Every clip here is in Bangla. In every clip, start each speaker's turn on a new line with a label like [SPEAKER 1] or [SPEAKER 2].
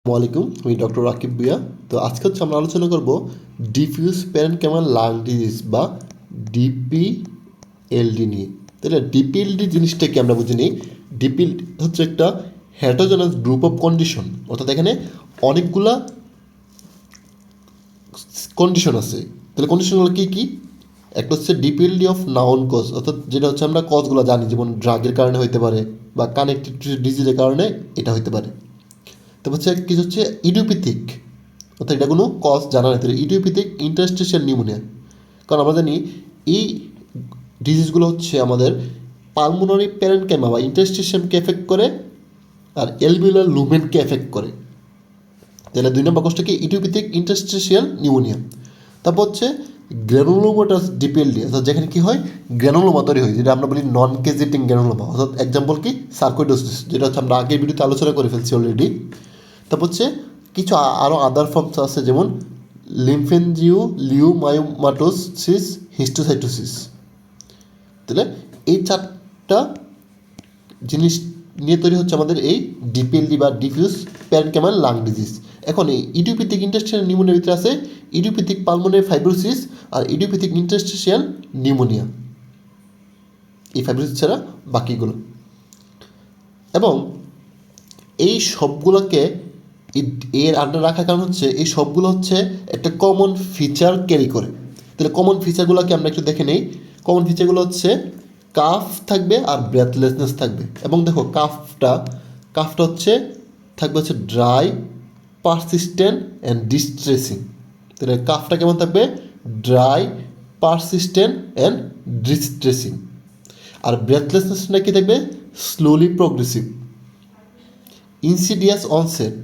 [SPEAKER 1] আসসালামাইকুম, আমি ডক্টর রাকিব ভুইয়া। তো আজকে আমরা আলোচনা করব ডিফিউজ প্যারেনকাইমাল লাং ডিজিজ বা ডিপিএলডি নিয়ে। তাহলে ডিপিএলডি জিনিসটা কি আমরা বুঝি নিই। ডিপিএলডি হচ্ছে একটা হেটারোজেনাস গ্রুপ অফ কন্ডিশন, অর্থাৎ এখানে অনেকগুলা কন্ডিশন আছে। তাহলে কন্ডিশনগুলো কী কী? একটা হচ্ছে ডিপিএলডি অফ নাউন কজ, অর্থাৎ যেটা হচ্ছে আমরা কজগুলো জানি, যেমন ড্রাগের কারণে হইতে পারে বা কানেক্টেড ডিজিজের কারণে এটা হইতে পারে। তারপর হচ্ছে কিছু হচ্ছে ইডিওপ্যাথিক, অর্থাৎ এটা কোনো কজ জানা নেই। তাহলে ইডিওপ্যাথিক ইন্টারস্টিশিয়াল নিউমোনিয়া, কারণ আমরা জানি এই ডিজিজগুলো হচ্ছে আমাদের পালমোনারি প্যারেনকাইমা বা ইন্টারস্টিশিয়ামকে এফেক্ট করে আর এলভিউলার লুমেনকে এফেক্ট করে। তাহলে 2 নম্বর কষ্ট কি ইডিওপ্যাথিক ইন্টারস্টিশিয়াল নিউমোনিয়া। তারপর হচ্ছে গ্র্যানুলোমাটাস ডিপিএলডি, অর্থাৎ যেখানে কী হয় গ্র্যানুলোমা তৈরি হয়, যেটা আমরা বলি নন কেজেটিং গ্র্যানুলোমা, অর্থাৎ এক্সাম্পল কি সার্কোইডোসিস, যেটা হচ্ছে আমরা আগের ভিডিওতে আলোচনা করে ফেলছি অলরেডি। তারপর হচ্ছে কিছু আরও আদার ফর্মস আছে, যেমন লিমফেনজিও লিউমায়োমাটোসিস, হিস্টোসাইটোসিস। তাহলে এই 4টা জিনিস নিয়ে তৈরি হচ্ছে আমাদের এই ডিপিএলডি বা ডিফিউজ প্যারেনকাইমাল লাং ডিজিজ। এখন এই ইডিওপ্যাথিক ইন্টারস্টিশিয়াল নিউমোনিয়ার ভিতরে আছে ইডিওপ্যাথিক পালমোনারি ফাইব্রোসিস আর ইডিওপ্যাথিক ইন্টারস্টিশিয়াল নিউমোনিয়া, এই ফাইব্রোসিস ছাড়া বাকিগুলো। এবং এই সবগুলোকে এর আন্ডার রাখার কারণ হচ্ছে এই সবগুলো হচ্ছে একটা কমন ফিচার ক্যারি করে। তাহলে কমন ফিচারগুলোকে আমরা একটু দেখে নেই। কমন ফিচারগুলো হচ্ছে কাফ থাকবে আর ব্রেথলেসনেস থাকবে। এবং দেখো কাফটা হচ্ছে থাকবে হচ্ছে ড্রাই, পারসিস্টেন্ট অ্যান্ড ডিস্ট্রেসিং। তাহলে কাফটা কেমন থাকবে? Dry, persistent and distressing. আর ব্রেথলেসনেসটা কী থাকবে? স্লোলি প্রোগ্রেসিভ, ইনসিডিয়াস অনসেট,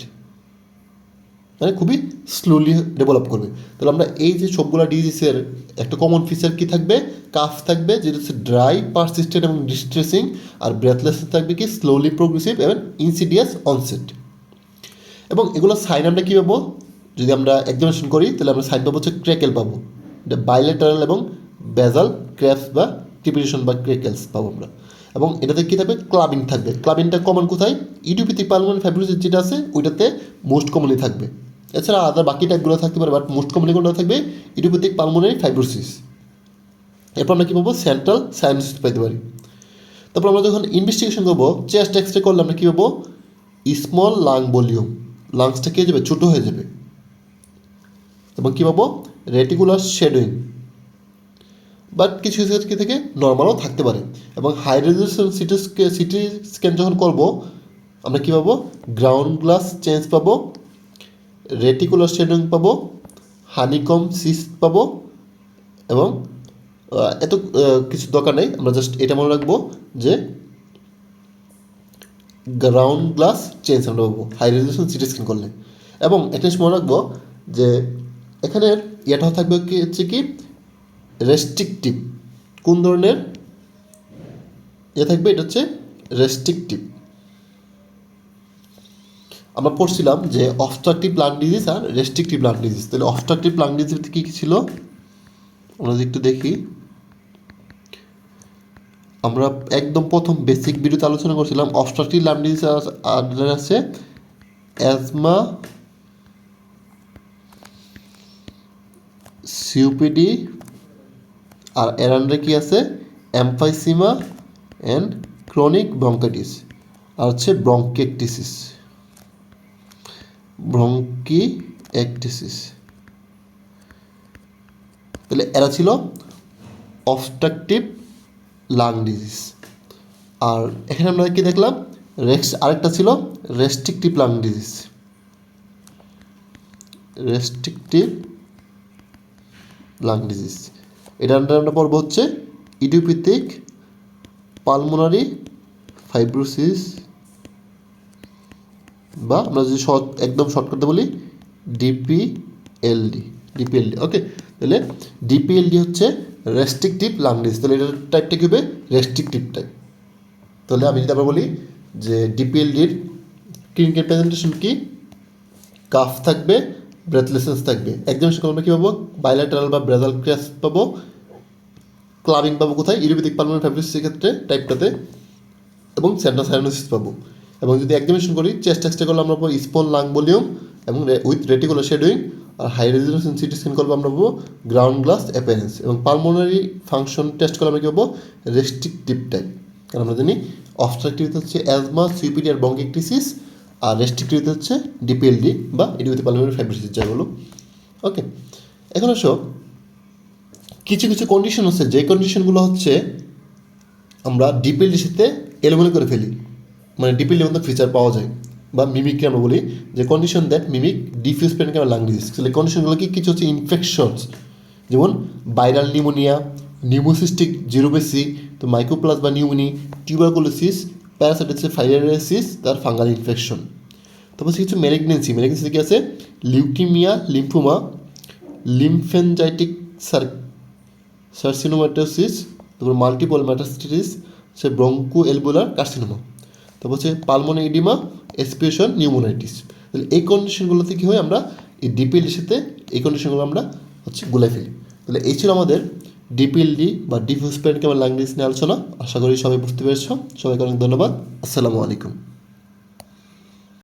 [SPEAKER 1] মানে খুবই স্লোলি ডেভেলপ করবে। তাহলে আমরা এই যে সবগুলো ডিজিজের একটা কমন ফিচার কী থাকবে? কাফ থাকবে, যেটা হচ্ছে ড্রাই, পারসিস্টেন্ট এবং ডিস্ট্রেসিং। আর ব্রেথলেসনেস থাকবে কি স্লোলি প্রোগ্রেসিভ এবং ইনসিডিয়াস অনসেট। এবং এগুলো সাইন আমরা কী পাবো? যদি আমরা এক্সামিনেশন করি তাহলে আমরা সাইন পাবো হচ্ছে ক্র্যাকেল পাবো, এটা বাইলেটারাল এবং বেজাল ক্র্যাপস বা ক্রিপিটেশন বা ক্র্যাকেলস পাবো আমরা। এবং এটাতে কী থাকবে? ক্লাবিং থাকবে। ক্লাবিংটা কমন কোথায়? ইডিওপ্যাথিক পালমোনারি ফাইব্রোসিস যেটা আছে ওইটাতে মোস্ট কমনলি থাকবে। এছাড়া আদার বাকি টাইপগুলো থাকতে পারে, বাট মোস্ট কমনলি কোনটা থাকবে? Idiopathic pulmonary fibrosis. এরপর আমরা কী পাবো? সেন্ট্রাল সাইনোসিস পাইতে পারি। তারপর আমরা যখন ইনভেস্টিগেশন করবো, চেস্ট এক্সরে করলে আমরা কী পাবো? স্মল লাং ভলিউম, লাংসটা কী হয়ে যাবে? ছোটো হয়ে যাবে। এবং কী পাবো? রেটিকুলার শেডোয়িং, বাট কিছু কিছু থেকে নর্মালও থাকতে পারে। এবং হাই রেজলিউশন সিটি স্ক্যান যখন করবো আমরা কী পাবো? গ্রাউন্ড গ্লাস চেঞ্জ পাবো, রেটিকুলার শেডোয়িং পাবো, হানিকম সিস্ট পাবো। এবং এত কিছু দরকার নেই, আমরা জাস্ট এটা মনে রাখবো যে গ্রাউন্ড গ্লাস চেঞ্জ আমরা পাবো হাই রেজলিউশন সিটি স্ক্যান করলে। এবং একটা জিনিস মনে রাখবো যে এখানের ইয়েটা থাকবে কি হচ্ছে কি রেস্ট্রিকটিভ, কোন ধরনের থাকবে? এটা হচ্ছে রেস্ট্রিকটিভ। আমরা পড়ছিলাম যে অবস্ট্রাকটিভ লাং ডিজিজ আর রেস্ট্রিকটিভ লাং ডিজিজ। তাহলে অবস্ট্রাকটিভ লাং ডিজিজ কী কী ছিল আমরা যদি একটু দেখি। আমরা একদম প্রথম বেসিক ভিডিওতে আলোচনা করছিলাম অবস্ট্রাকটিভ লাং ডিজিজ আছে অ্যাজমা, সিওপিডি, আর এর আন্ডারে কী আছে? এমফাইসিমা অ্যান্ড ক্রনিক ব্রঙ্কাইটিস, আর হচ্ছে ব্রঙ্কিএকটিসিস। তাহলে এরা ছিল অবস্ট্রাকটিভ লাং ডিজিজ। আর এখানে আমরা কি দেখলাম? আরেকটা ছিল restrictive lung disease. Restrictive lung disease এটা আমরা পড়বো হচ্ছে ইডিওপ্যাথিক পালমোনারি ফাইব্রোসিস, বা আমরা যদি একদম শর্টকাটে বলি ডিপিএলডি। ওকে। তাহলে ডিপিএলডি হচ্ছে রেস্ট্রিকটিভ লাং ডিজিজ। তাহলে এটার টাইপটা কী হবে? Restrictive type. তাহলে আমি যদি আবার বলি যে ডিপিএলডির ক্লিনিক্যাল প্রেজেন্টেশন কি? কাফ থাকবে, ব্রেথলেসনেস থাকবে। এক্সামিনেশন আমরা কী পাবো? বাইলেটারাল বা ব্রেজাল ক্র্যাপস পাবো। ক্লাবিং পাবো কোথায়? ইডিওপ্যাথিক পালমোনারি ফাইব্রোসিসের ক্ষেত্রে টাইপটাতে। এবং সেন্ট্রাল সাইনোসিস পাবো। এবং যদি এক্সামিনেশন করি চেস্ট এক্সরে করলে আমরা পাবো স্মল লাং ভলিউম এবং উইথ রেটিকুলার শেডোয়িং, আর হাই রেজলিউশন সিটি স্ক্যান করলে আমরা পাবো গ্রাউন্ড গ্লাস অ্যাপিয়ারেন্স, এবং পালমোনারি ফাংশন টেস্ট করলে আমরা কী পাবো রেস্ট্রিকটিভ টাইপ। কারণ আমরা জানি অবস্ট্রাকটিভ হচ্ছে অ্যাজমা, সিপিডি আর ব্রঙ্কিকটিসিস, আর রেস্ট্রিকটিভ হচ্ছে ডিপিএলডি বা ইডিওপ্যাথিক পালমোনারি ফাইব্রোসিস যেগুলো। ওকে, এখন আসো কিছু কিছু কন্ডিশন হচ্ছে যে কন্ডিশনগুলো হচ্ছে আমরা ডিপিএলডির সাথে এলোমেলো করে ফেলি, মানে ডিপিএলডির মধ্যে ফিচার পাওয়া যায়, বা মিমিককে আমরা বলি যে কন্ডিশন দ্যাট মিমিক ডিফিউজ পেনক্যাম লাং ডিজিজ। তাহলে কন্ডিশনগুলো কি কিছু হচ্ছে ইনফেকশনস, যেমন ভাইরাল নিউমোনিয়া, নিউমোসিস্টিক জিরোবেসি, তো মাইক্রোপ্লাস বা নিউমোনি, টিউবারকুলোসিস, প্যারাসাইটিস, ফাইলারিয়াসিস, তার ফাঙ্গাল ইনফেকশন। তারপর কিছু ম্যালিগনেন্সি, ম্যালিগনেন্সি কি আছে লিউকিমিয়া, লিম্ফোমা, লিমফেনজাইটিক সার্সিনোমাটোসিস, তারপর মাল্টিপল মেটাস্টেসিস, সে ব্রঙ্কো এলবুলার কার্সিনোমা, তারপর হচ্ছে পালমোনারি ইডিমা, এসপিরেশন, নিউমোনাইটিস। তাহলে এই কন্ডিশনগুলোতে কী হয় আমরা এই ডিপিএলডির সাথে এই কন্ডিশনগুলো আমরা হচ্ছে গুলাই ফেলি। তাহলে এই ছিল আমাদের ডিপিএলডি বা ডিফিউজ পেনক্যাম লাং ডিজিজ নিয়ে আলোচনা। আশা করি সবাই বুঝতে পেরেছ। সবাইকে অনেক ধন্যবাদ। আসসালামু আলাইকুম।